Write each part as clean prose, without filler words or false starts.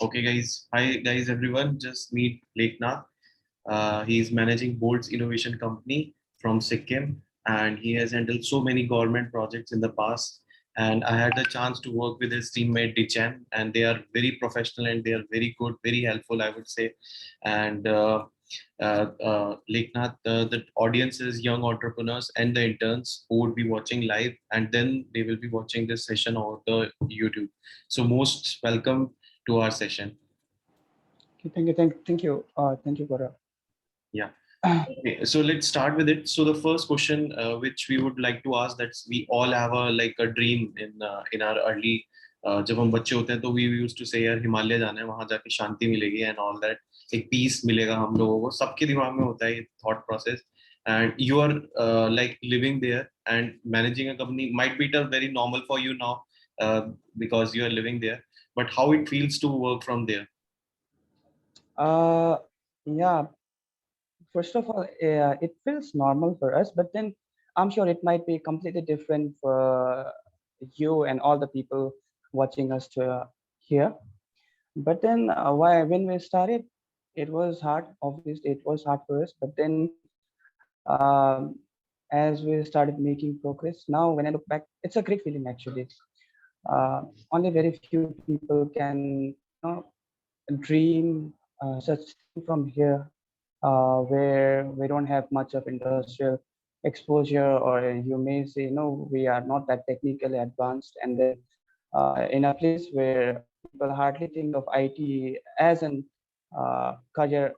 Okay, guys. Hi, guys, everyone. Just meet Lekhnath. He's managing Bolt's innovation company from Sikkim, and he has handled so many government projects in the past. And I had the chance to work with his teammate Dichan, and they are very professional and they are very good, very helpful, I would say. And Leknath, the audience is young entrepreneurs and the interns who would be watching live, and then they will be watching this session over the YouTube. So most welcome to our session. Okay, thank you, Gaurav. Yeah. Okay, so let's start with it. So the first question, which we would like to ask, that's we all have a like a dream in our early जब हम बच्चे होते हैं तो we used to say यार हिमालय जाना है वहां जाके शांति मिलेगी and all that एक peace मिलेगा हम लोगों को सबके दिमाग में होता है ये thought process and you are like living there and managing a company might be very normal for you now because you are living there but how it feels to work from there. Uh, yeah, first of all, it feels normal for us, but then I'm sure it might be completely different for you and all the people watching us here. But then, when we started, it was hard. Obviously, it was hard for us. But then, as we started making progress, now when I look back, it's a great feeling actually. Only very few people can, dream such thing from here, where we don't have much of industrial exposure, or you may say, we are not that technically advanced, and then in a place where people hardly think of IT as an career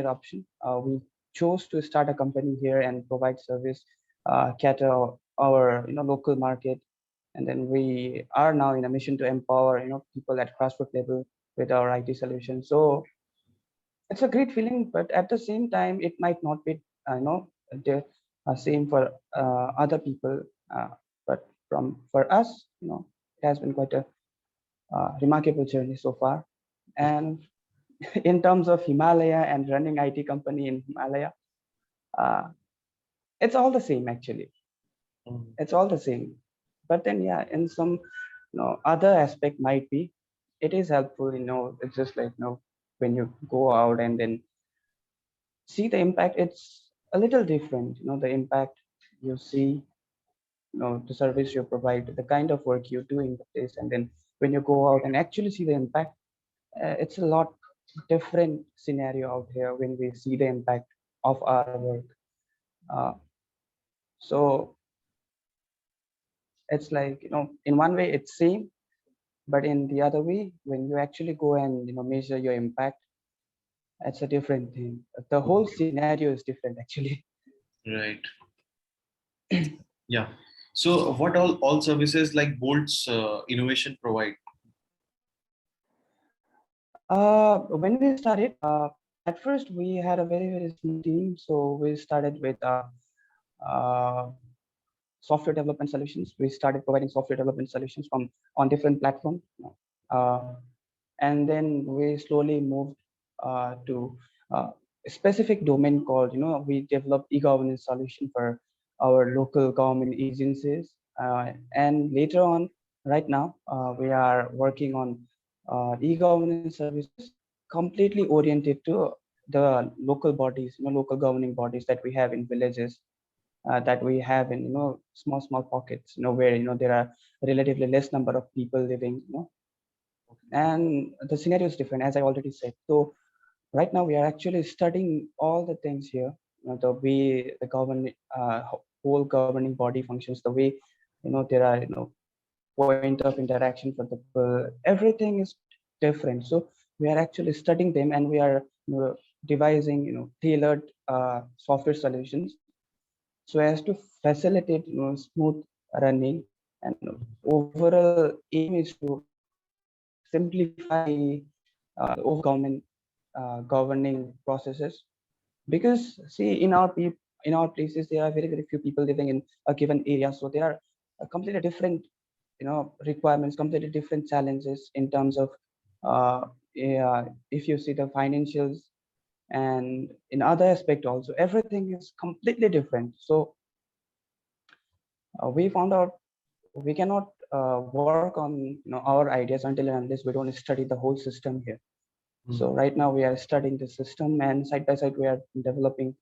option, we chose to start a company here and provide service, cater our local market, and then we are now in a mission to empower people at grassroots level with our IT solution. So it's a great feeling, but at the same time, it might not be, the same for other people. Uh, but for us, it has been quite a remarkable journey so far. And in terms of Himalaya and running IT company in Himalaya, uh, it's all the same actually. Mm. It's all the same. But then, yeah, in some other aspect might be, it is helpful. It's just like when you go out and then see the impact, it's a little different. The impact you see, the service you provide, the kind of work you do in the place, and then when you go out and actually see the impact, it's a lot different scenario out here when we see the impact of our work. uh, so it's like, in one way it's same, but in the other way, when you actually go and measure your impact, it's a different thing. The whole scenario is different actually. Right. Yeah. So what all services like Bolt's innovation provide? When we started, at first we had a very small team, so we started with uh, software development solutions. We started providing software development solutions on different platforms, uh, and then we slowly moved to a specific domain called, we developed e-governance solution for our local government agencies, and later on, right now, we are working on e-governance services completely oriented to the local bodies, local governing bodies that we have in villages, that we have in small pockets, where there are relatively less number of people living, and the scenario is different, as I already said. So right now we are actually studying all the things here, the way the whole governing body functions, the way there are point of interaction for the people, everything is different. So we are actually studying them, and we are devising tailored software solutions so as to facilitate smooth running. And overall aim is to simplify over government governing processes, because see, in our places there are very few people living in a given area, so there are completely different requirements, completely different challenges in terms of if you see the financials, and in other aspect also, everything is completely different. So we found out we cannot work on our ideas until and unless we don't study the whole system here. So right now we are studying the system, and side by side we are developing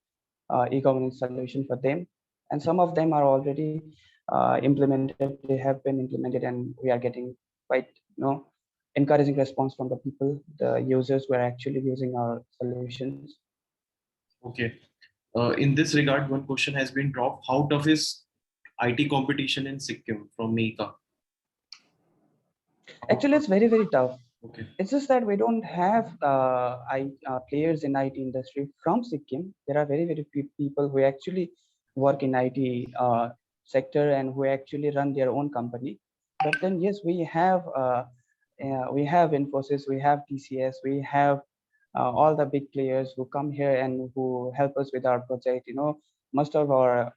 e-governance solution for them. And some of them are already implemented. They have been implemented, and we are getting quite encouraging response from the people, the users who are actually using our solutions. Okay. In this regard, one question has been dropped. How tough is IT competition in Sikkim from Meika? Actually, it's very, very tough. Okay. It's just that we don't have players in IT industry from Sikkim. There are very, very few people who actually work in IT sector and who actually run their own company. But then, yes, we have Infosys, we have TCS, we have all the big players who come here and who help us with our project. Most of our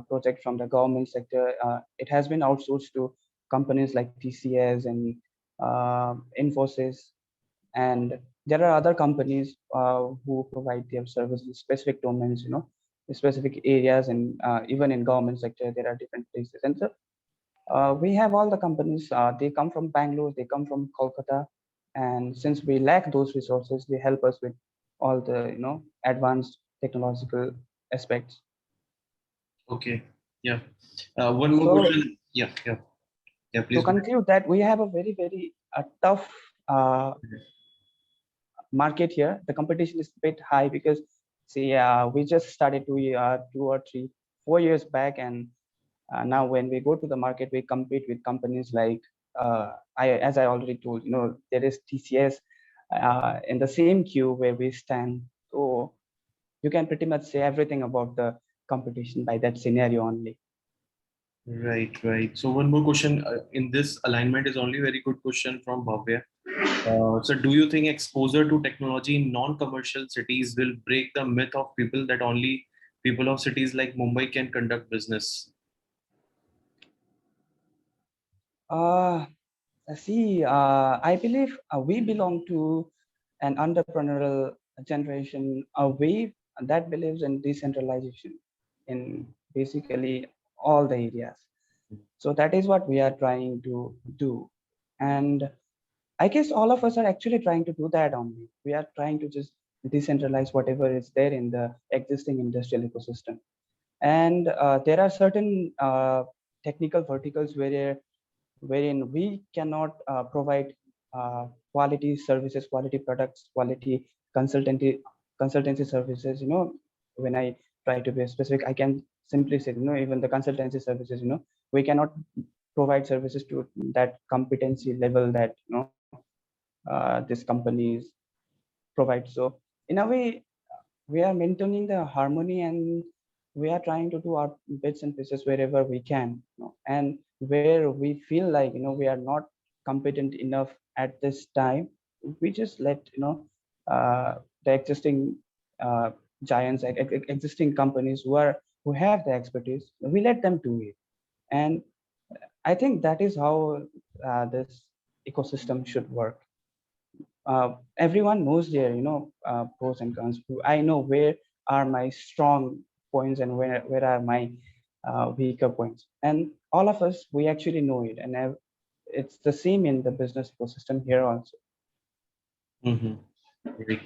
project from the government sector, it has been outsourced to companies like TCS and Infosys, and there are other companies who provide their services in specific domains, specific areas, and even in government sector there are different places. And so we have all the companies. They come from Bangalore, they come from Kolkata, and since we lack those resources, they help us with all the advanced technological aspects. Okay. Yeah. One more question. Yeah. Please To conclude that, we have a very, very tough market here. The competition is a bit high because see, we just started 2 or 3 4 years back, and now when we go to the market, we compete with companies like as I already told, there is TCS in the same queue where we stand. So you can pretty much say everything about the competition by that scenario only. Right. So one more question in this alignment is only very good question from Bhavya. So do you think exposure to technology in non-commercial cities will break the myth of people that only people of cities like Mumbai can conduct business? I believe we belong to an entrepreneurial generation, a wave that believes in decentralization in basically all the areas. So that is what we are trying to do. And I guess all of us are actually trying to do that only. We are trying to just decentralize whatever is there in the existing industrial ecosystem. And there are certain technical verticals wherein we cannot provide quality services, quality products, quality consultancy consultancy services. When I try to be specific, I can simply say, even the consultancy services, we cannot provide services to that competency level that these companies provide. So in a way, we are maintaining the harmony, and we are trying to do our bits and pieces wherever we can, and where we feel like we are not competent enough at this time, we just let the existing uh, giants, existing companies who have the expertise, we let them do it. And I think that is how this ecosystem should work. Everyone knows their pros and cons. I know where are my strong points and where are my weaker points, and all of us, we actually know it. And it's the same in the business ecosystem here also. Great.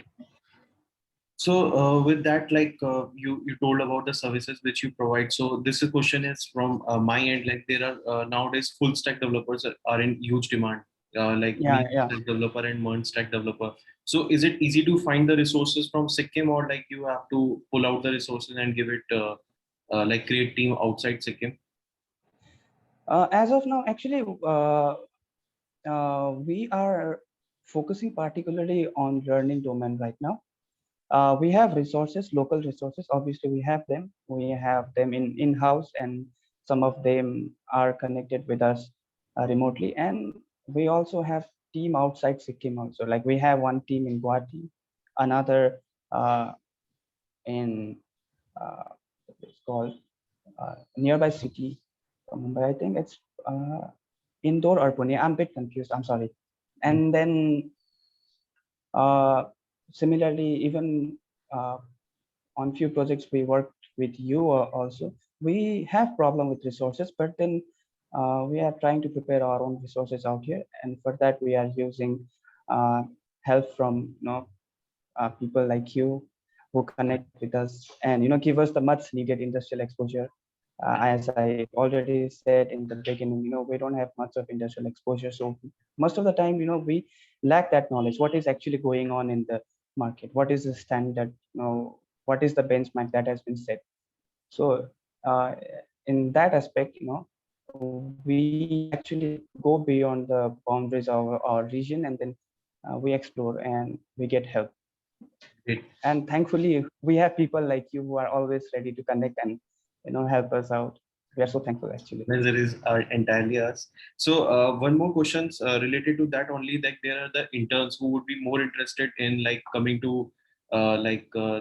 So with that, like you told about the services which you provide. So this question is from my end. Like there are nowadays full stack developers are in huge demand. Like Yeah, lean yeah. stack developer and MERN stack developer. So is it easy to find the resources from Sikkim, or like you have to pull out the resources and give it like create team outside Sikkim? As of now, actually, we are focusing particularly on learning domain right now. We have resources, local resources. Obviously, we have them. We have them in-house, and some of them are connected with us remotely. And we also have team outside Sikkim also. Like we have one team in Guwahati, another in it's called nearby city from Mumbai. I think it's Indore or Pune. I'm a bit confused. I'm sorry. And then similarly, even on few projects we worked with you also, we have problem with resources, but then we are trying to prepare our own resources out here, and for that we are using uh, help from people like you who connect with us and give us the much needed industrial exposure. As I already said in the beginning, we don't have much of industrial exposure, so most of the time, we lack that knowledge. What is actually going on in the market? What is the standard? What is the benchmark that has been set? So, uh, in that aspect, we actually go beyond the boundaries of our region, and then we explore and we get help. Great. And thankfully, we have people like you who are always ready to connect and help us out. We are so thankful, actually. Pleasure is entirely us. So one more questions related to that only. Like there are the interns who would be more interested in like coming to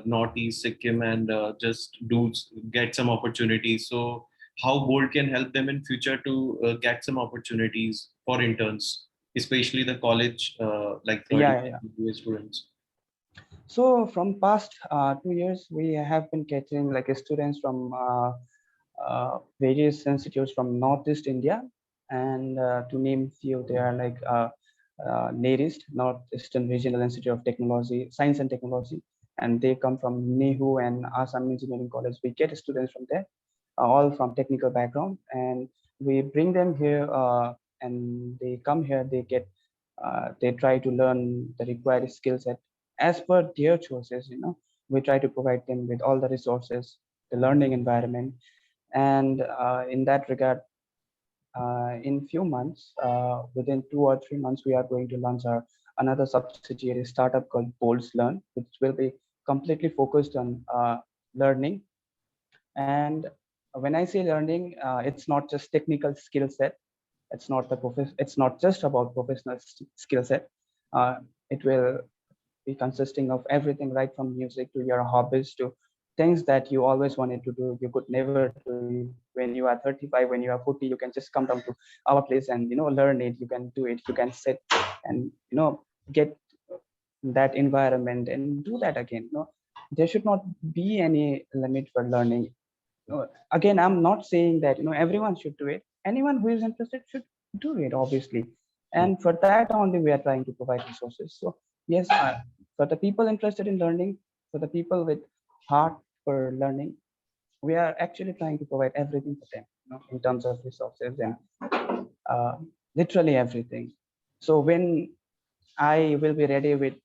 Northeast Sikkim and just get some opportunities. So how Bold can help them in future to get some opportunities for interns, especially the college like third Yeah, yeah. year students. So from past 2 years, we have been catching like students from various institutes from Northeast India, and to name few, they are like NERIST, Northeastern Regional Institute of Technology, Science and Technology, and they come from NEHU and Assam Engineering College. We get students from there, all from technical background, and we bring them here, and they come here. They try to learn the required skill set as per their choices. We try to provide them with all the resources, the learning environment, and in that regard, in few months, within 2 or 3 months, we are going to launch our another subsidiary startup called Bolds Learn, which will be completely focused on learning. And when I say learning, it's not just technical skill set. It's not just about professional skill set. It will be consisting of everything, right from music to your hobbies to things that you always wanted to do, you could never do. When you are 35, when you are 40, you can just come down to our place and learn it. You can do it. You can sit and get that environment and do that again. There should not be any limit for learning. Again, I'm not saying that everyone should do it. Anyone who is interested should do it, obviously. And for that only we are trying to provide resources. So yes, for the people interested in learning, for the people with heart for learning, we are actually trying to provide everything for them, in terms of resources and uh, literally everything. So when I will be ready with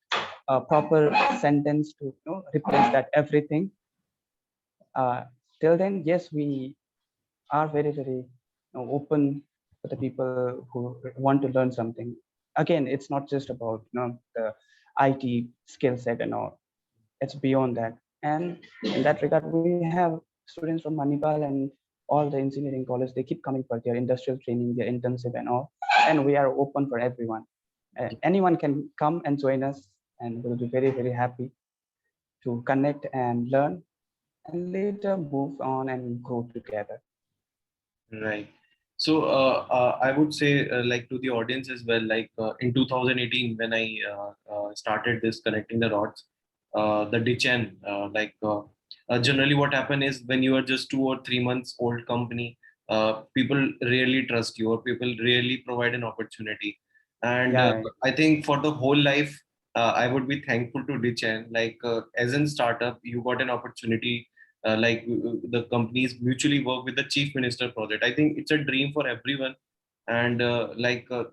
a proper sentence to replace that everything, uh, till then, yes, we are very, very open for the people who want to learn something. Again, it's not just about the IT skill set and all. It's beyond that. And in that regard, we have students from Manipal and all the engineering college. They keep coming for their industrial training, their internship and all. And we are open for everyone. Anyone can come and join us, and we'll be very, very happy to connect and learn, and later move on and grow together. Right. So I would say, like to the audience as well, like in 2018 when I started this connecting the dots, the Dichen, generally what happened is when you are just 2 or 3 months old company, people really trust you or people really provide an opportunity. And Yeah, I think for the whole life, I would be thankful to Dichen. Like as in startup, you got an opportunity the companies mutually work with the chief minister project. I think it's a dream for everyone, and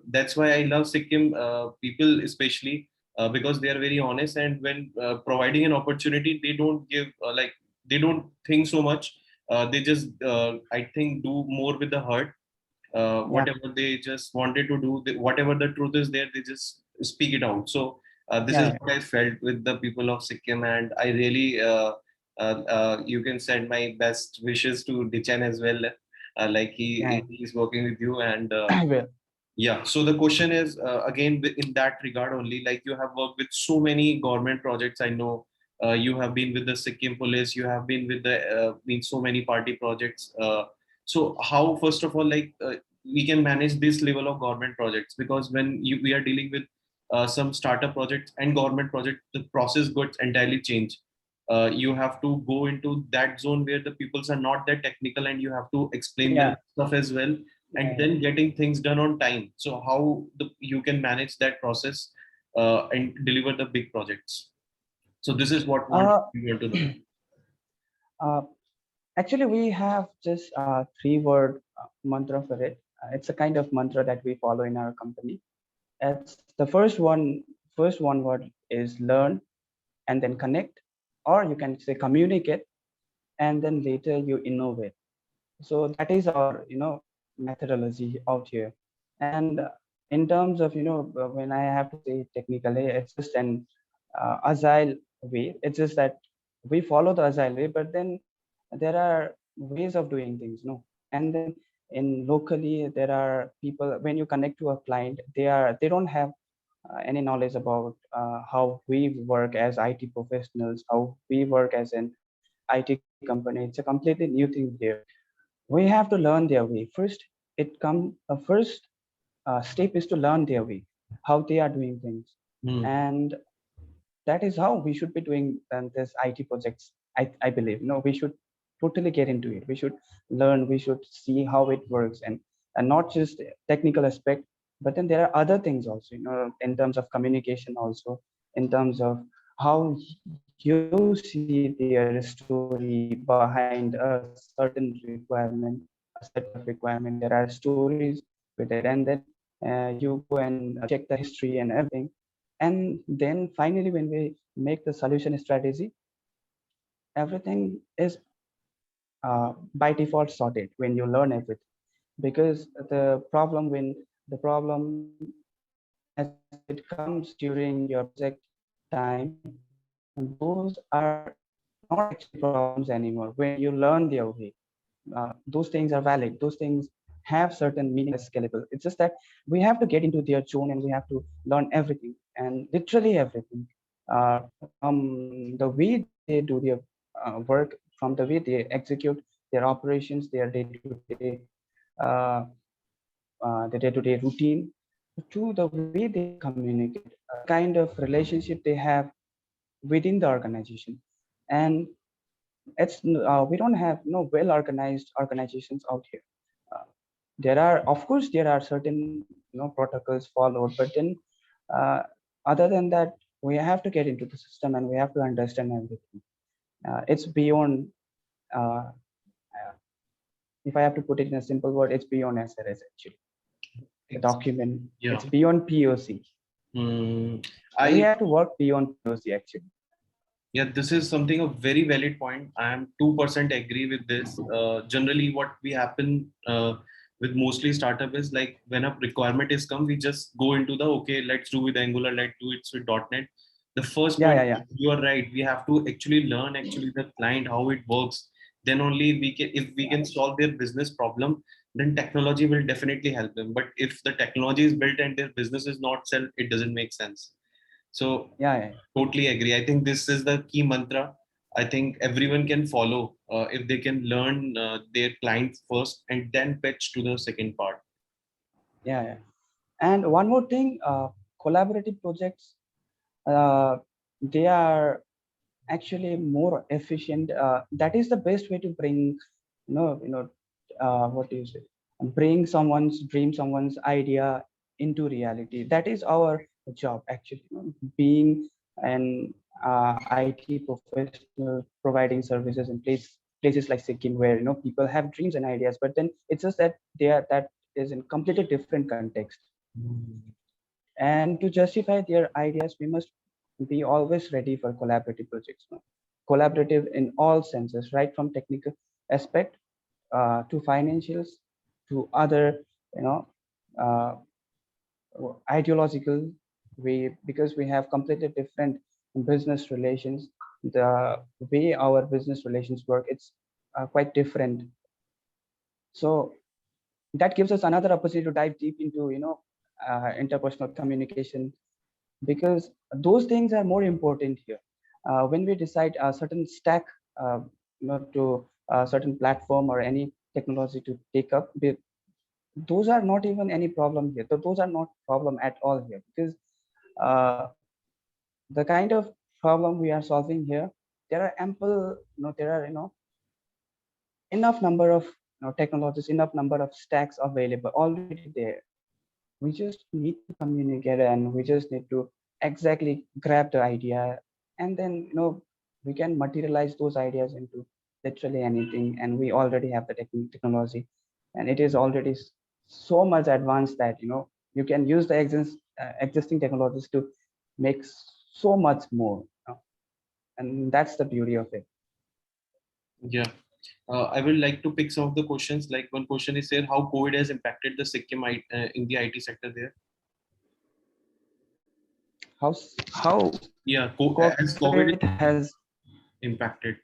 that's why I love Sikkim people especially because they are very honest, and when providing an opportunity they don't give they don't think so much. They just I think do more with the heart. yeah, Whatever they just wanted to do, whatever the truth is there, they just speak it out. So this is yeah, what I felt with the people of Sikkim, and I really, you can send my best wishes to Dichan as well. Like yeah. he is working with you, and I will. yeah. So the question is again in that regard only. Like you have worked with so many government projects. I know you have been with the Sikkim Police. You have been with the so many party projects. So how first of all we can manage this level of government projects, because when we are dealing with some startup projects and government projects, the process gets entirely changed. You have to go into that zone where the peoples are not that technical, and you have to explain them Yeah, stuff as well. and then getting things done on time. So how you can manage that process and deliver the big projects. So this is what we want to know. uh, Actually, we have just a three-word mantra for it. It's a kind of mantra that we follow in our company. It's the first one word is learn and then connect, or you can say communicate, and then later you innovate. So that is our, methodology out here. And in terms of, when I have to say technically, it's just an agile way. It's just that we follow the agile way, but then there are ways of doing things, no? And then in locally, there are people, when you connect to a client, they don't have any knowledge about how we work as IT professionals, how we work as an IT company. It's a completely new thing there. We have to learn their way first. First step is to learn their way, how they are doing things. Hmm. And that is how we should be doing this IT projects. I believe, we should totally get into it. We should learn, we should see how it works, and not just technical aspect, but then there are other things also, in terms of communication also, in terms of how you see their story behind a certain requirement, a set of requirement. There are stories with it, and then you go and check the history and everything. And then finally, when we make the solution strategy, everything is by default sorted when you learn everything. Because the problem as it comes during your project time, those are not actually problems anymore when you learn their way. Those things are valid, those things have certain meaning, scalable. It's just that we have to get into their zone and we have to learn everything, and literally everything, from the way they do their work, from the way they execute their operations, their day-to-day uh, the day-to-day routine, to the way they communicate, the kind of relationship they have within the organization. And we don't have no well organized organizations out here. uh, there are, of course, there are certain protocols followed, but then uh, other than that, we have to get into the system and we have to understand everything. It's beyond, uh, uh, if I have to put it in a simple word, it's beyond SRS actually. The document, Yeah. it's beyond POC. Hmm. We have to work beyond POC actually. Yeah, this is something a very valid point. I am 2% agree with this. Generally, what we happen with mostly startup is like when a requirement is come, we just go into the okay, let's do with Angular, let's do it with .NET. The first Yeah, point, yeah, yeah. you are right. We have to actually learn actually the client how it works. Then only we can, if we can solve their business problem, then technology will definitely help them. But if the technology is built and their business is not sell, it doesn't make sense. So Yeah, yeah. totally agree. I think this is the key mantra. I think everyone can follow if they can learn their clients first and then pitch to the second part. Yeah, yeah. And one more thing, collaborative projects, uh, they are actually more efficient. That is the best way to bring, what do you say? Bring someone's dream, someone's idea into reality. That is our job actually. Being an IT professional providing services in places like Sikkim, where people have dreams and ideas, but then it's just that that is in completely different context. And to justify their ideas, we must be always ready for collaborative projects. No? Collaborative in all senses, right from technical aspect to financials to other, you know, uh, ideological way, because we have completely different business relations. The way our business relations work, it's quite different. So that gives us another opportunity to dive deep into, interpersonal communication, because those things are more important here. When we decide a certain stack, to a certain platform or any technology to take up, those are not even any problem here. Those are not problem at all here, because uh, the kind of problem we are solving here, there are ample, there are enough number of technologies, enough number of stacks available already there. We just need to communicate, and we just need to exactly grab the idea, and then we can materialize those ideas into literally anything. And we already have the technology, and it is already so much advanced that you can use the existing technologies to make so much more, and that's the beauty of it. Yeah. I would like to pick some of the questions. Like one question is here: how COVID has impacted the Sikkim in the IT sector there? How Yeah, as COVID COVID has impacted.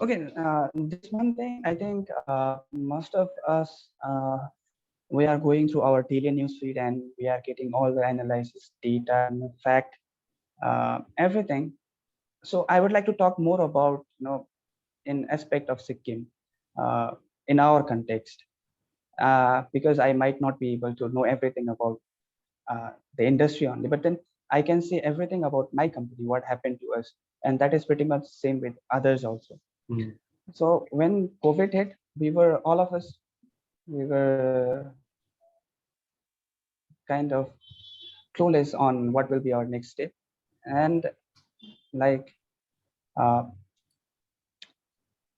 okay. This one thing, I think most of us, we are going through our daily news feed, and we are getting all the analysis data and fact, everything. So I would like to talk more about in aspect of Sikkim, uh, in our context, because I might not be able to know everything about the industry only, but then I can say everything about my company, what happened to us, and that is pretty much same with others also. Mm. So when COVID hit, we were all of us, we were kind of clueless on what will be our next step, and like uh,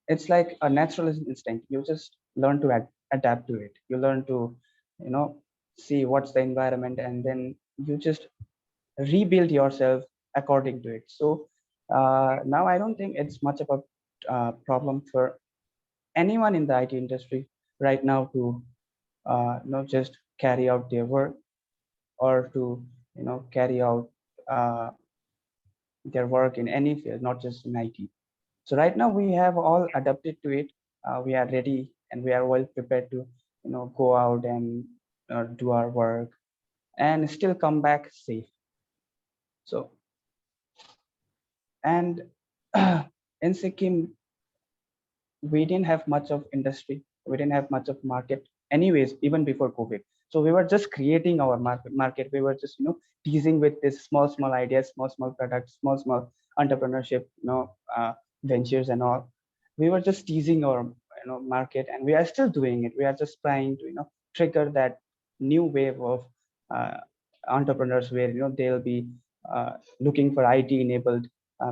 it's like a natural instinct. You just learn to adapt to it. You learn to you know see what's the environment, and then you just rebuild yourself according to it. So now I don't think it's much of a problem for anyone in the IT industry right now to just carry out their work, or to carry out uh, their work in any field, not just in IT. So right now we have all adapted to it. We are ready, and we are well prepared to go out and do our work and still come back safe. So, and in Sikkim, we didn't have much of industry. We didn't have much of market anyways, even before COVID. So we were just creating our market. We were just teasing with this small ideas, small products, small entrepreneurship ventures and all. We were just teasing our market, and we are still doing it. We are just trying to trigger that new wave of uh, entrepreneurs, where they'll be looking for IT enabled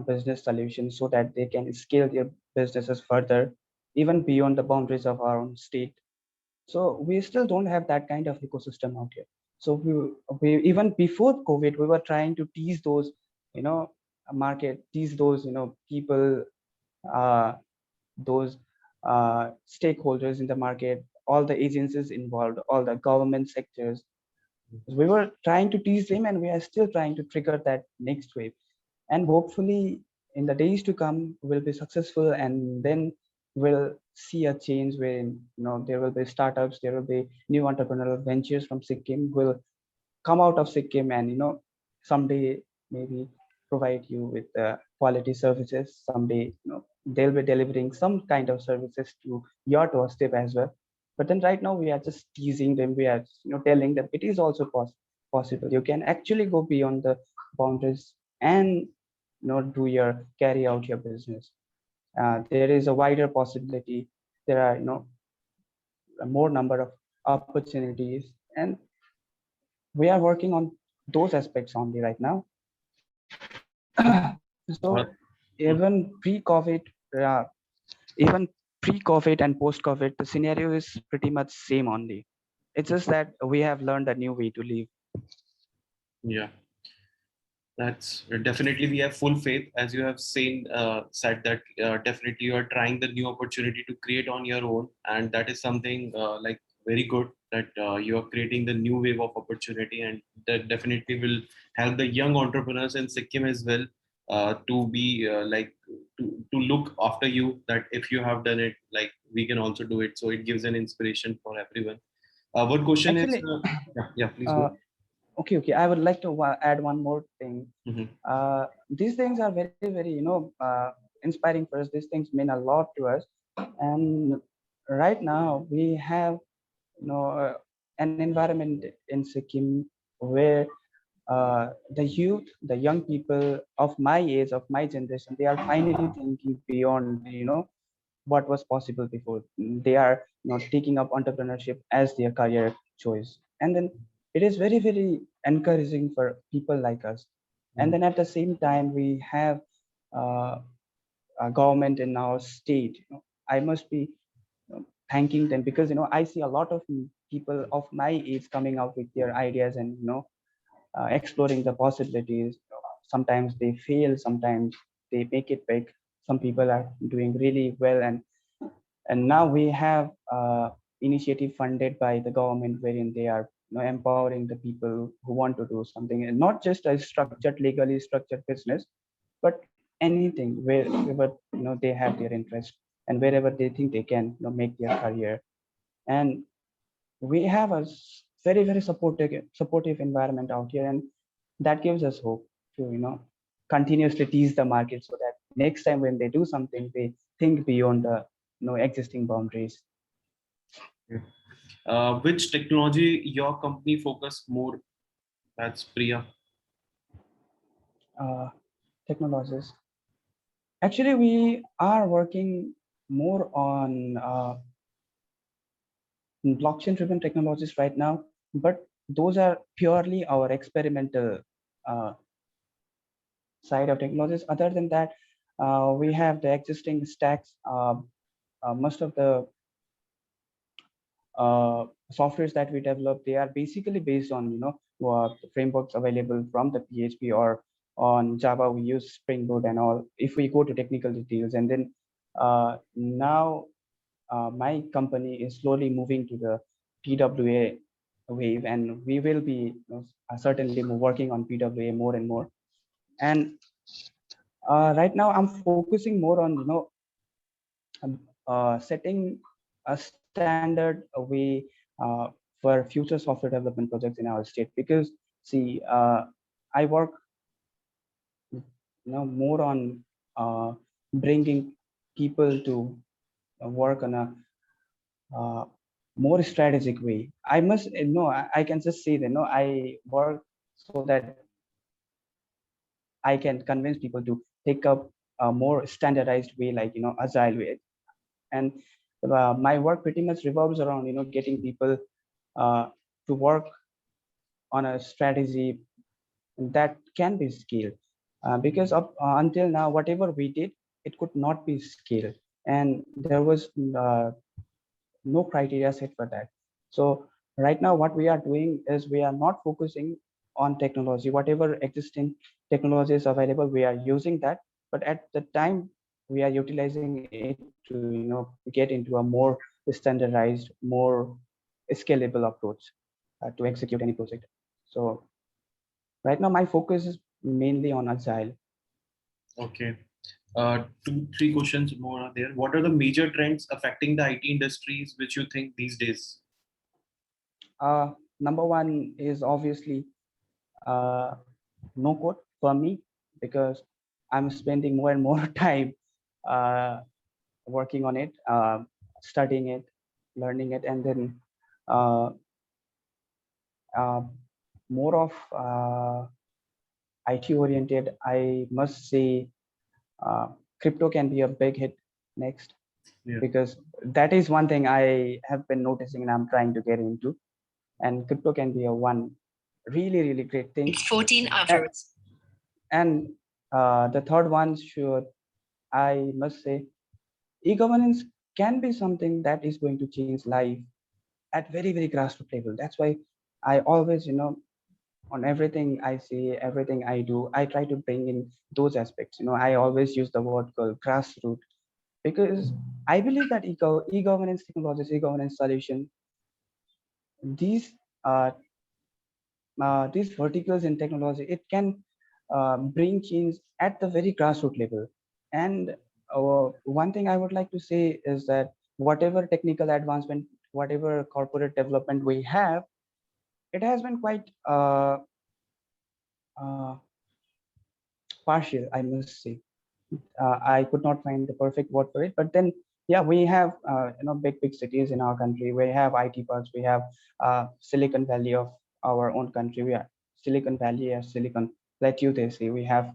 business solutions, so that they can scale their businesses further, even beyond the boundaries of our own state. So we still don't have that kind of ecosystem out here. So we even before COVID, we were trying to tease those you know market, tease those people, uh, those stakeholders in the market, all the agencies involved, all the government sectors. We were trying to tease them, and we are still trying to trigger that next wave. And hopefully in the days to come we'll be successful, and then we'll see a change where there will be startups, there will be new entrepreneurial ventures from Sikkim will come out of Sikkim, and someday maybe provide you with quality services. Someday they'll be delivering some kind of services to your doorstep as well. But then right now we are just teasing them. We are telling them it is also possible. You can actually go beyond the boundaries and do your carry out your business. There is a wider possibility. There are a more number of opportunities, and we are working on those aspects only right now. So even pre-COVID, uh, even pre-COVID and post-COVID, the scenario is pretty much same only. It's just that we have learned a new way to live. Yeah. That's definitely, we have full faith, as you have said that definitely you are trying the new opportunity to create on your own, and that is something like very good, that you are creating the new wave of opportunity, and that definitely will help the young entrepreneurs in Sikkim as well to be to look after you, that if you have done it, like we can also do it. So it gives an inspiration for everyone. What question is? Actually, Yeah, please uh, go. okay. I would like to add one more thing. Mm-hmm. These things are very, very, inspiring for us. These things mean a lot to us. And right now we have, an environment in Sikkim where the youth, the young people of my age, of my generation, they are finally thinking beyond, what was possible before. They are, taking up entrepreneurship as their career choice. And then it is very, very encouraging for people like us. And then at the same time, we have uh, a government in our state. I must be thanking them, because I see a lot of people of my age coming out with their ideas and exploring the possibilities. Sometimes they fail, sometimes they make it big. Some people are doing really well, and now we have initiative funded by the government, wherein they are empowering the people who want to do something, and not just a structured, legally structured business, but anything wherever they have their interest, and wherever they think they can make their career. And we have a very, very supportive environment out here, and that gives us hope to continuously tease the market, so that next time when they do something, they think beyond the existing boundaries. Which technology your company focus more? That's Priya. uh, Technologies, actually we are working more on blockchain driven technologies right now, but those are purely our experimental uh, side of technologies. Other than that, we have the existing stacks. Most of the uh, softwares that we develop, they are basically based on frameworks available from the PHP, or on Java we use Spring Boot and all, if we go to technical details. And then now my company is slowly moving to the PWA wave, and we will be certainly working on PWA more and more. And right now I'm focusing more on setting a standard way for future software development projects in our state. Because see, I work more on bringing people to work on a uh, more strategic way. I must no, I can just say that no, I work so that I can convince people to take up a more standardized way, like agile way. And my work pretty much revolves around getting people uh, to work on a strategy that can be scaled, because up until now whatever we did, it could not be scaled, and there was no criteria set for that. So right now what we are doing is we are not focusing on technology. Whatever existing technology is available, we are using that, but at the time we are utilizing it to get into a more standardized, more scalable approach to execute any project. So right now my focus is mainly on agile. Okay. Two, three questions more are there. What are the major trends affecting the IT industries which you think these days? Number one is obviously uh, no code for me, because I'm spending more and more time uh, working on it, studying it, learning it, and then uh, uh, more of IT oriented. I must say uh, crypto can be a big hit next, Yeah. because that is one thing I have been noticing and I'm trying to get into. And crypto can be a one really, really great thing. 14 afterwards. And the third one, should I must say, e-governance can be something that is going to change life at very, very grassroots level. That's why I always, on everything I say, everything I do, I try to bring in those aspects. I always use the word called grassroots, because I believe that e-governance technologies, e-governance solution, these uh, these verticals in technology, it can bring change at the very grassroots level. And one thing I would like to say is that whatever technical advancement, whatever corporate development we have, it has been quite uh, partial, I must say. I could not find the perfect word for it, but then yeah, we have big cities in our country. We have IT parks. We have Silicon Valley of our own country. Silicon Valley or Silicon Plateau, they say we have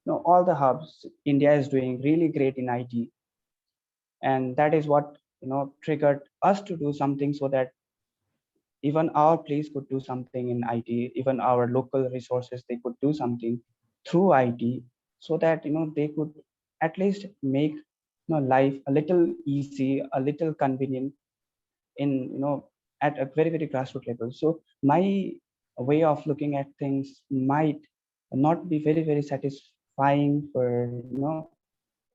all the hubs. India is doing really great in IT, and that is what triggered us to do something so that even our place could do something in IT, even our local resources, they could do something through IT so that they could at least make life a little easy, a little convenient in at a very very grassroots level. So my way of looking at things might not be very very satisfying for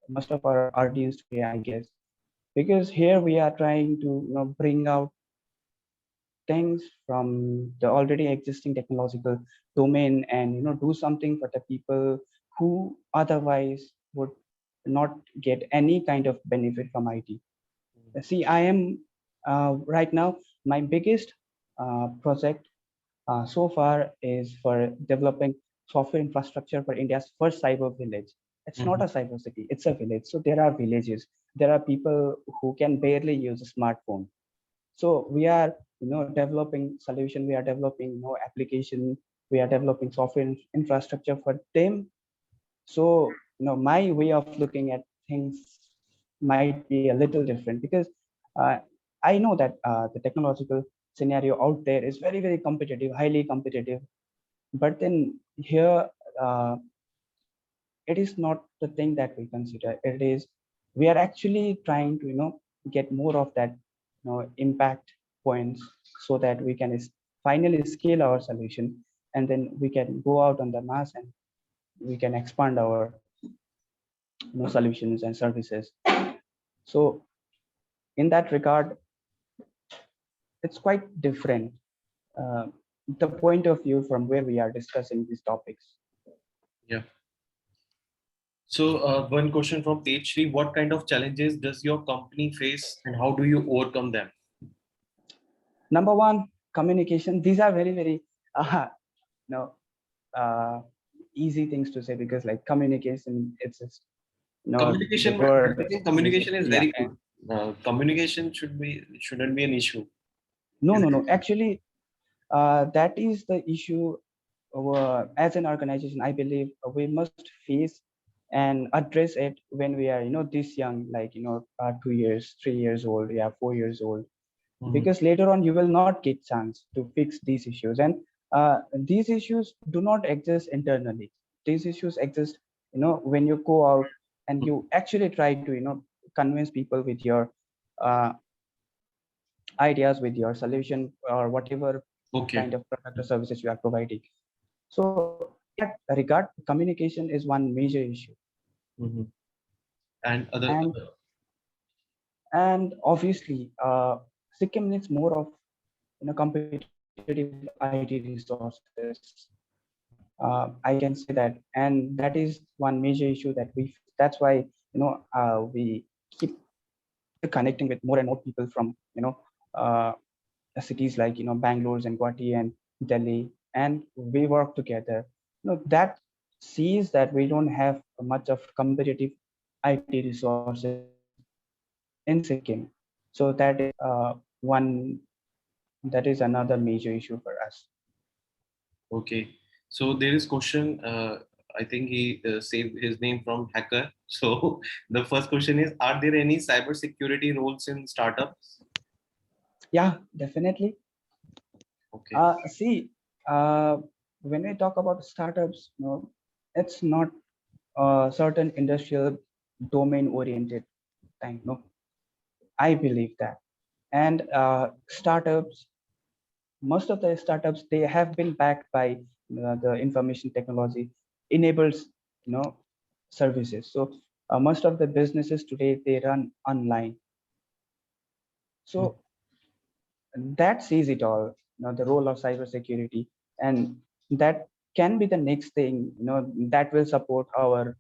most of our audience today, I guess, because here we are trying to bring out things from the already existing technological domain and do something for the people who otherwise would not get any kind of benefit from IT. See, I am right now my biggest project so far is for developing software infrastructure for India's first cyber village. It's not a cyber city, it's a village. So there are villages, there are people who can barely use a smartphone. So we are developing solution, we are developing application, we are developing software infrastructure for them. So my way of looking at things might be a little different, because uh, I know that the technological scenario out there is very very competitive, highly competitive. But then here, uh, it is not the thing that we consider. It is, we are actually trying to get more of that impact points, so that we can finally scale our solution, and then we can go out on the mass and we can expand our solutions and services. So in that regard, it's quite different, uh, the point of view from where we are discussing these topics. Yeah. So one question from page 3: what kind of challenges does your company face, and how do you overcome them? Number one, communication. These are very very you know uh, easy things to say, because like communication, it's just the Communication, word I think is, communication is yeah. very good. Communication shouldn't be an issue. No, Is no, it? no. Actually, that is the issue. As an organization, I believe we must face and address it when we are this young, like 2 years, 3 years old, yeah, 4 years old, Mhm. because later on you will not get chance to fix these issues. And these issues do not exist internally. These issues exist when you go out and you actually try to convince people with your uh, ideas, with your solution, or whatever Okay. kind of product or services you are providing. So in that regard, communication is one major issue. Mhm. And and and obviously Sikkim needs more of competitive IT resources. I can say that, and that is one major issue that we face. That's why we keep connecting with more and more people from uh, cities like Bangalore and Guwahati and Delhi, and we work together. That sees that we don't have much of competitive IT resources in Sikkim. So that is one, that is another major issue for us. okay. So there is question. I think he saved his name from hacker. So the first question is: are there any cyber security roles in startups? Yeah, definitely. Okay. See, uh, when we talk about startups, it's not a certain industrial domain oriented thing. No, I believe that. And startups, most of the startups, they have been backed by the information technology enables services. So most of the businesses today, they run online. So that sees it all, the role of cybersecurity, and that can be the next thing that will support our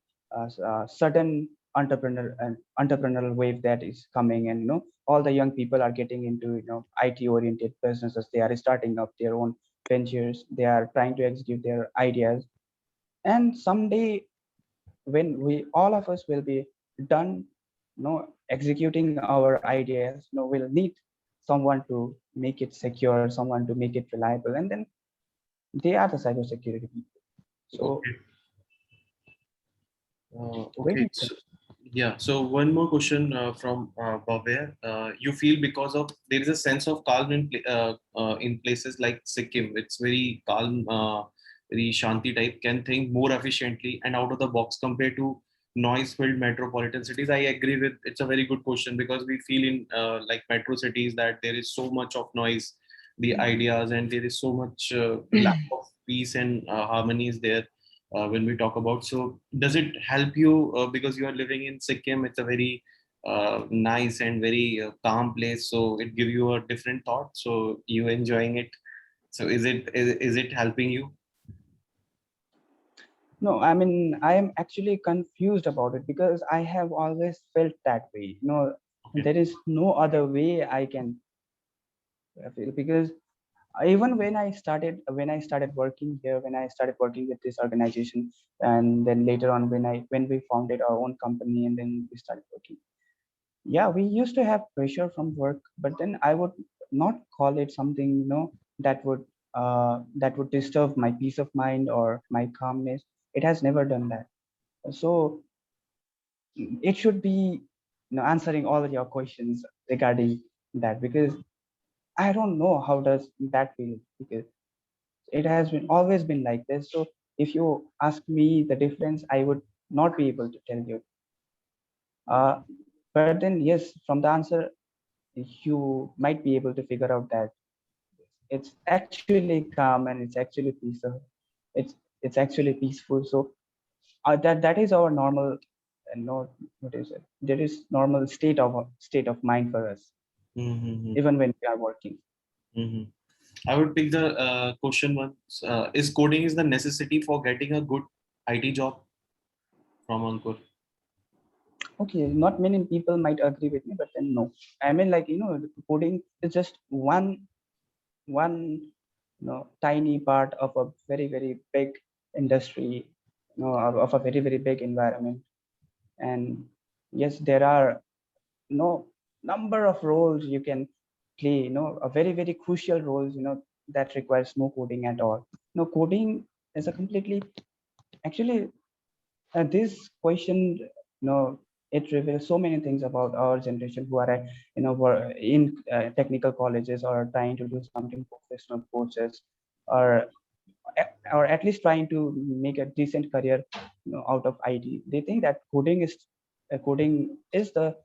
sudden entrepreneurial wave that is coming. And all the young people are getting into IT oriented businesses. They are starting up their own ventures, they are trying to execute their ideas, and someday when we, all of us, will be done executing our ideas, we'll need someone to make it secure, someone to make it reliable, and then they are the cybersecurity people. So Okay. very Okay. Yeah. So one more question from Bhavya. You feel because of there is a sense of calm in places like Sikkim. It's very calm, very shanti type. Can think more efficiently and out of the box compared to noise-filled metropolitan cities. I agree with. It's a very good question because we feel in like metro cities that there is so much of noise, the ideas, and there is so much lack of peace and harmony is there when we talk about. So, does it help you because you are living in Sikkim? It's a very nice and very calm place. So it give you a different thought. So you enjoying it. So is it helping you? no, I mean, I am actually confused about it because I have always felt that way. Okay. There is no other way I can feel, because even when I started working here, when I started working with this organization, and then later on when we founded our own company and then we started working, yeah, we used to have pressure from work, but then I would not call it something, that would disturb my peace of mind or my calmness. It has never done that. So it should be, answering all of your questions regarding that, because I don't know how does that feel, because it has been always been like this. So if you ask me the difference, I would not be able to tell you. uh, but then yes, from the answer you might be able to figure out that it's actually calm and it's actually peaceful. It's actually peaceful. So that is our normal, no, what is it, there is normal state of mind for us, Mm-hmm. even when we are working. Mm-hmm. I would pick the question one. Is coding is the necessity for getting a good IT job from Ankur? Okay, not many people might agree with me, but then no, I mean, like, coding is just one tiny part of a very very big industry, of a very very big environment. And yes, there are number of roles you can play, a very very crucial roles, that requires no coding at all. No coding is a completely, actually, this question, it reveals so many things about our generation who are were in technical colleges or trying to do something professional courses, or or at least trying to make a decent career, out of IT. They think that coding is the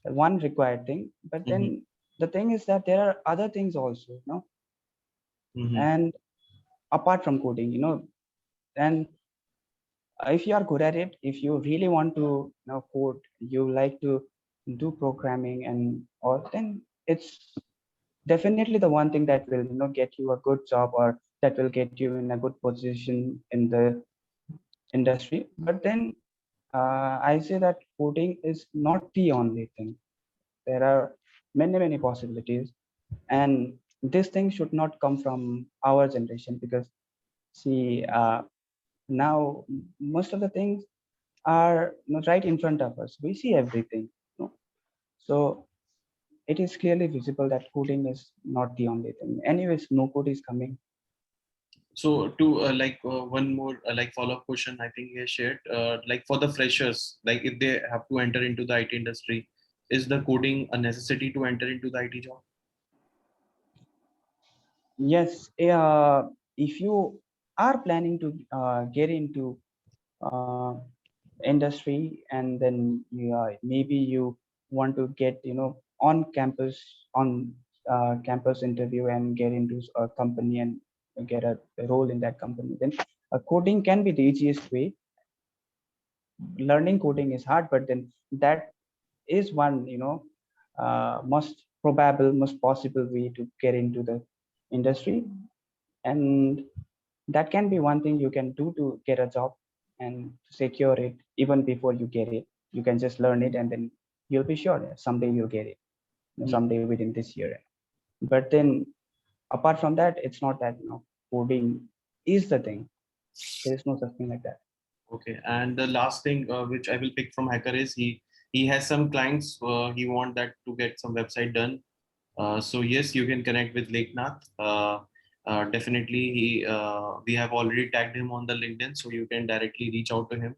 one required thing, but Mm-hmm. then the thing is that there are other things also, Mm-hmm. and apart from coding, and if you are good at it, if you really want to, code, you like to do programming and all, then it's definitely the one thing that will, get you a good job, or that will get you in a good position in the industry. But then I say that coding is not the only thing. There are many many possibilities, and this thing should not come from our generation, because see, now most of the things are, right in front of us. We see everything. So it is clearly visible that coding is not the only thing. Anyways, no code is coming. So to one more like follow-up question, I think he shared like for the freshers, like if they have to enter into the IT industry, is the coding a necessity to enter into the IT job? Yes, if you are planning to get into uh, industry, and then maybe you want to get, on campus interview and get into a company and get a role in that company, then coding can be the easiest way. Learning coding is hard, but then that is one, most probable, most possible way to get into the industry. And that can be one thing you can do to get a job and secure it. Even before you get it, you can just learn it, and then you'll be sure that someday you'll get it, someday within this year. But then apart from that, it's not that, coding is the thing. There is no such thing like that. Okay, and the last thing which I will pick from Hacker is he has some clients he want that to get some website done. So yes, you can connect with Leknath. definitely we have already tagged him on the LinkedIn, so you can directly reach out to him,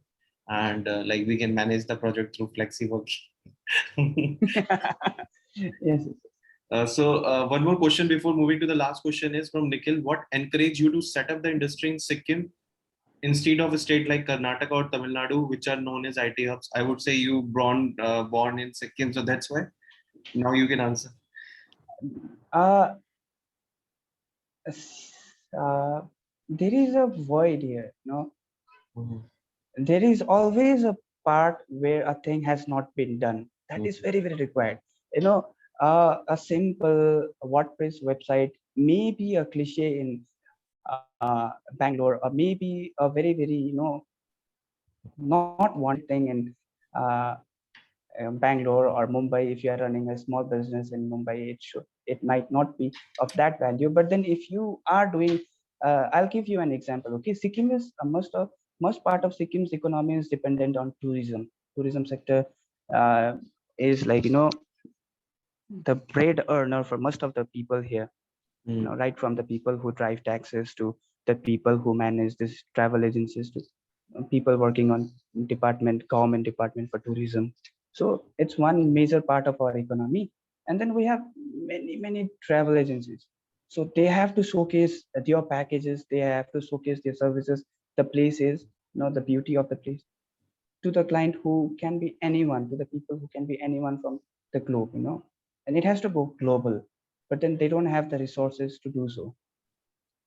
and like we can manage the project through Flexi Workie. Yes. One more question before moving to the last question is from Nikhil. What encouraged you to set up the industry in Sikkim instead of a state like Karnataka or Tamil Nadu, which are known as IT hubs? I would say you born in Sikkim, so that's why. Now you can answer. Uh, s- uh, there is a void here. Mhm. There is always a part where a thing has not been done. That is Mhm. very, very required. You know, a simple WordPress website may be a cliche in Bangalore, or maybe a very, very, not wanted thing in uh, Bangalore or Mumbai. If you are running a small business in Mumbai, it might not be of that value. But then if you are doing, I'll give you an example. Okay, Sikkim is most part of Sikkim's economy is dependent on tourism. Tourism sector uh, is like the bread earner for most of the people here. Mm. Right from the people who drive taxis to the people who manage this travel agencies to people working on government department for tourism. So it's one major part of our economy. And then we have many travel agencies. So they have to showcase their packages, they have to showcase their services, the places, the beauty of the place to the client who can be anyone, to the people who can be anyone from the globe. And it has to go global, but then they don't have the resources to do so.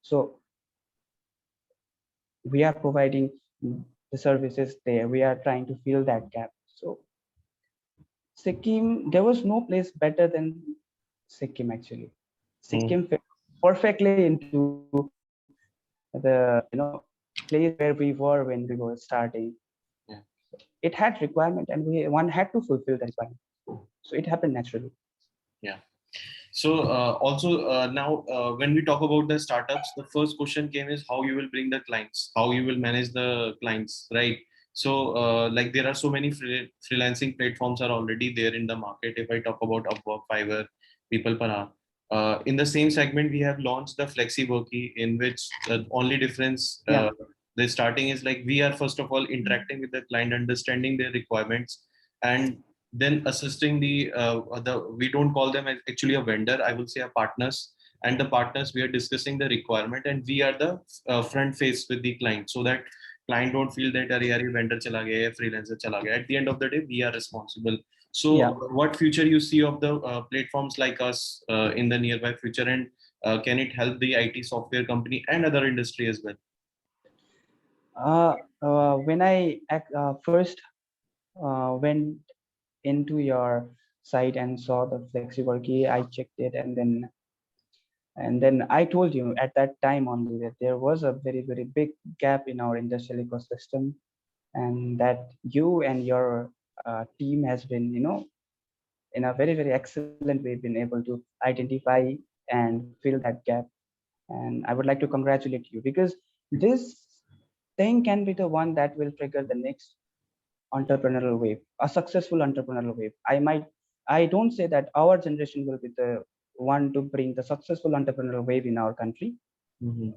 So we are providing the services there. We are trying to fill that gap. So Sikkim, there was no place better than Sikkim actually. Mm. Sikkim fit perfectly into the place where we were when we were starting. Yeah. It had requirement, and one had to fulfill the requirement. So it happened naturally. Yeah. So also now when we talk about the startups, the first question came is how you will bring the clients, how you will manage the clients, right? So like there are so many freelancing platforms are already there in the market. If I talk about Upwork, Fiverr, People Per Hour. In the same segment, we have launched the Flexi Workie, in which the only difference Yeah. the starting is like we are first of all interacting with the client, understanding their requirements, and then assisting the we don't call them actually a vendor, I will say a partners, and the partners we are discussing the requirement, and we are the front face with the client, so that client don't feel that अरे यार ये vendor चला गया या freelancer चला गया. At the end of the day we are responsible. So Yeah. what future you see of the platforms like us in the nearby future, and can it help the IT software company and other industry as well? When I first went into your site and saw the FlexiWorky, I checked it, and then I told you at that time only that there was a very, very big gap in our industrial ecosystem, and that you and your team has been, in a very, very excellent way, been able to identify and fill that gap. And I would like to congratulate you, because this thing can be the one that will trigger the next entrepreneurial wave, a successful entrepreneurial wave. I don't say that our generation will be the one to bring the successful entrepreneurial wave in our country. Mm-hmm.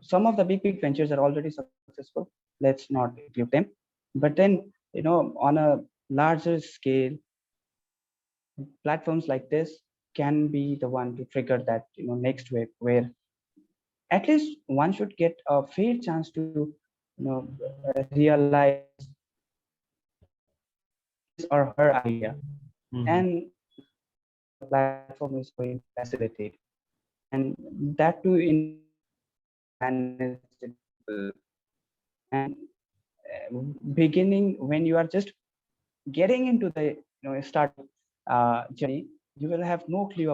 Some of the big ventures are already successful. Let's not include them. But then, on a larger scale, platforms like this can be the one to trigger that next wave, where at least one should get a fair chance to realize his or her idea, Mm-hmm. and the platform is going to facilitate, and that too in a way that is manageable. And beginning, when you are just getting into the startup journey, you will have no clue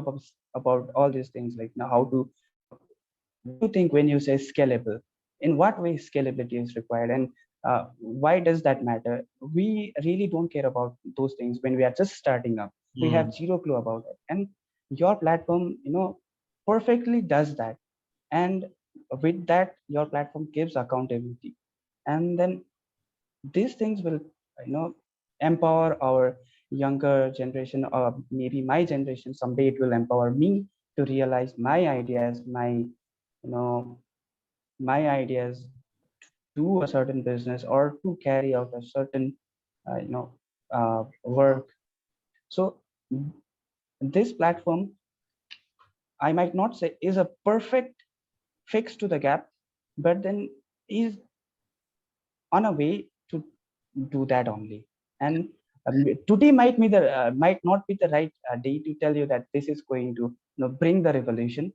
about all these things, like how to what do you think when you say scalable? In what way scalability is required, and why does that matter? We really don't care about those things when we are just starting up. We have zero clue about it, and your platform perfectly does that. And with that, your platform gives accountability, and then these things will empower our younger generation, or maybe my generation. Someday it will empower me, to realize my ideas, my ideas to a certain business or to carry out a certain work. So this platform, I might not say is a perfect fix to the gap, but then is on a way to do that only. And today might not be the right day to tell you that this is going to bring the revolution,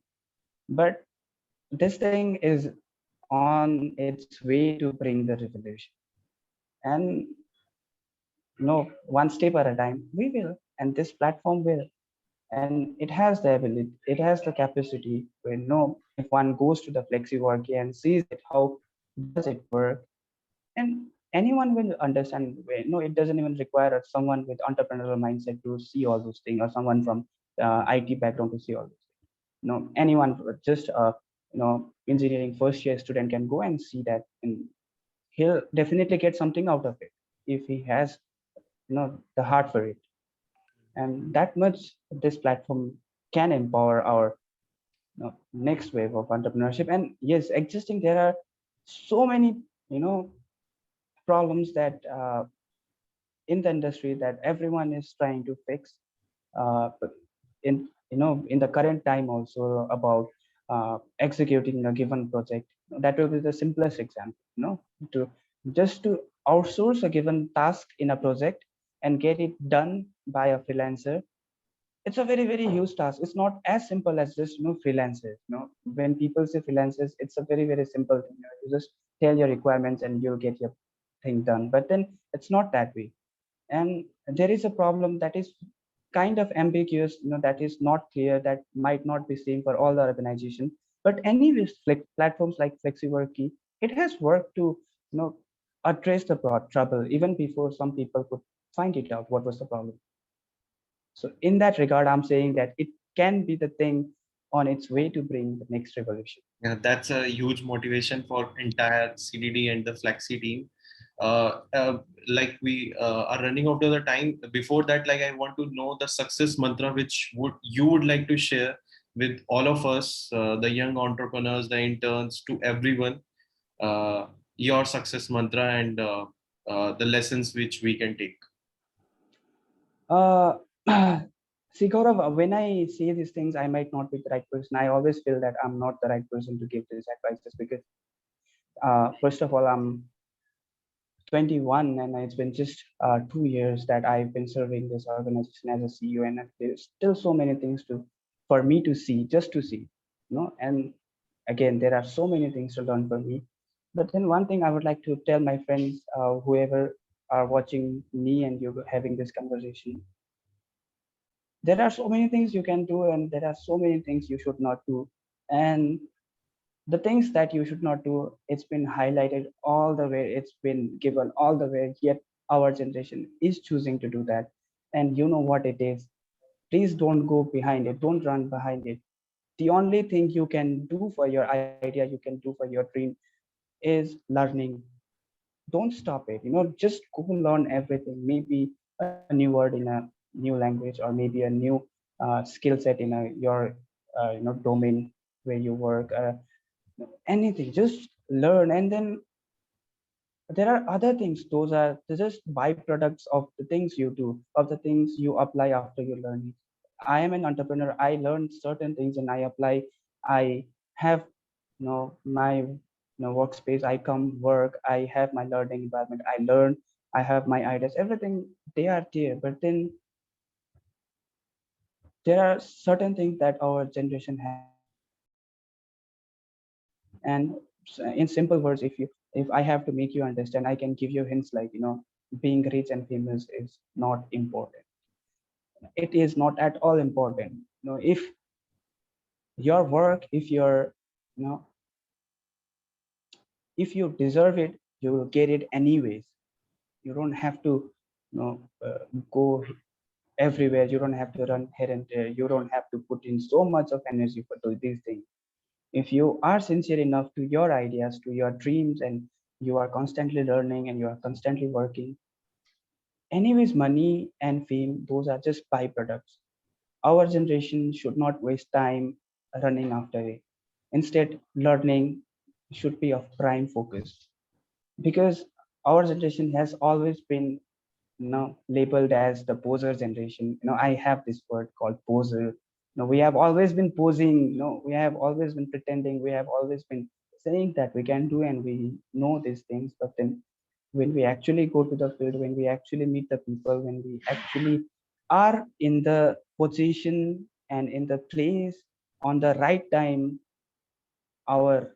but this thing is on its way to bring the revolution. And one step at a time we will, and this platform will. And it has the ability, it has the capacity to if one goes to the Flexi Workie and sees it, how does it work, and anyone will understand. No, it doesn't even require someone with entrepreneurial mindset to see all those things, or someone from IT background to see all those things. Anyone just engineering first year student can go and see that, and he'll definitely get something out of it if he has the heart for it. And that much this platform can empower our next wave of entrepreneurship. And yes, existing, there are so many problems that in the industry that everyone is trying to fix, but in in the current time also, about executing a given project. That will be the simplest example, to just to outsource a given task in a project and get it done by a freelancer. It's a very very huge task. It's not as simple as just freelancers. When people say freelancers, it's a very very simple thing. You just tell your requirements and you'll get your thing done. But then it's not that way. And there is a problem that is kind of ambiguous, that is not clear, that might not be same for all the organization. But anyways, platforms like FlexiWorky, it has worked to address the trouble even before some people could find it out what was the problem. So in that regard, I'm saying that it can be the thing on its way to bring the next revolution. Yeah, that's a huge motivation for entire CDD and the Flexi team. Like we are running out of the time. Before that, like I want to know the success mantra which would you would like to share with all of us, the young entrepreneurs, the interns, to everyone. Your success mantra and the lessons which we can take. Uh, See, Gaurav, when I say these things, I might not be the right person. I always feel that I'm not the right person to give these advices because, first of all, I'm 21 and it's been just 2 years that I've been serving this organization as a CEO, and there's still so many things for me to see, just to see, And again, there are so many things to learn for me. But then one thing I would like to tell my friends, whoever are watching me and you having this conversation, there are so many things you can do and there are so many things you should not do. And the things that you should not do, it's been highlighted all the way, it's been given all the way, yet our generation is choosing to do that. And you know what it is. Please don't go behind it, don't run behind it. The only thing you can do for your idea, you can do for your dream, is learning. Don't stop it, just go learn everything. Maybe a new word in a new language, or maybe a new skill set in your domain where you work, anything, just learn. And then there are other things, those are just byproducts of the things you do, of the things you apply after you learn it. I am an entrepreneur, I learned certain things and I apply. I have my workspace, I come work, I have my learning environment, I learn, I have my ideas, everything, they are there. But then there are certain things that our generation has forgotten. And in simple words, if I have to make you understand, I can give you hints like, being rich and famous is not important. It is not at all important. If your work, if you're you know if you deserve it, you will get it anyways. You don't have to go everywhere, you don't have to run here and there, you don't have to put in so much of energy for doing these things. If you are sincere enough to your ideas, to your dreams, and you are constantly learning and you are constantly working, anyways, money and fame, those are just byproducts. our generation should not waste time running after it. Instead, learning should be of prime focus, because our generation has always been, labeled as the poser generation. I have this word called poser. We have always been posing. We have always been pretending. We have always been saying that we can do and we know these things, but then when we actually go to the field, when we actually meet the people, when we actually are in the position and in the place on the right time, our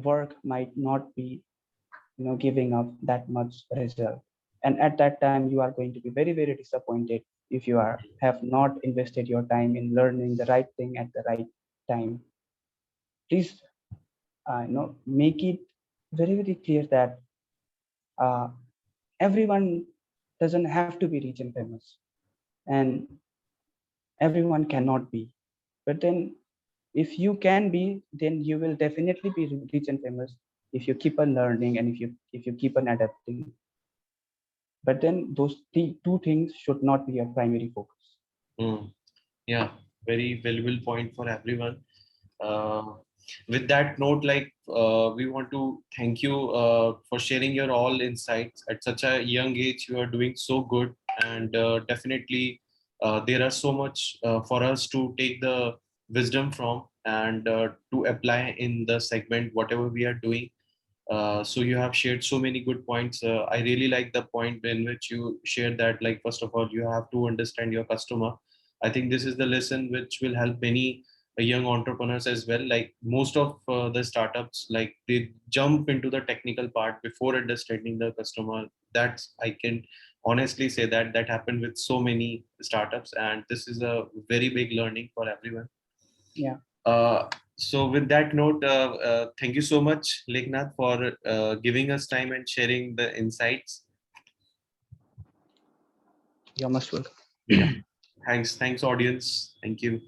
work might not be, giving up that much result. And at that time, you are going to be very, very disappointed if you have not invested your time in learning the right thing at the right time. Please, make it very, very clear that uh, everyone doesn't have to be rich and famous, and everyone cannot be. But then, if you can be, then you will definitely be rich and famous if you keep on learning and if you keep on adapting. But then those two things should not be your primary focus. Mm. Yeah, very valuable point for everyone. Uh, with that note, we want to thank you for sharing your all insights at such a young age. You are doing so good, and definitely there are so much for us to take the wisdom from and to apply in the segment whatever we are doing. So you have shared so many good points. I really like the point in which you shared that, like, first of all, you have to understand your customer. I think this is the lesson which will help many young entrepreneurs as well. Like most of the startups, like they jump into the technical part before understanding the customer. That's, I can honestly say that that happened with so many startups, and this is a very big learning for everyone. Yeah, So with that note, thank you so much, Leknath, for giving us time and sharing the insights. you're most welcome. Yeah. Thanks, audience. Thank you.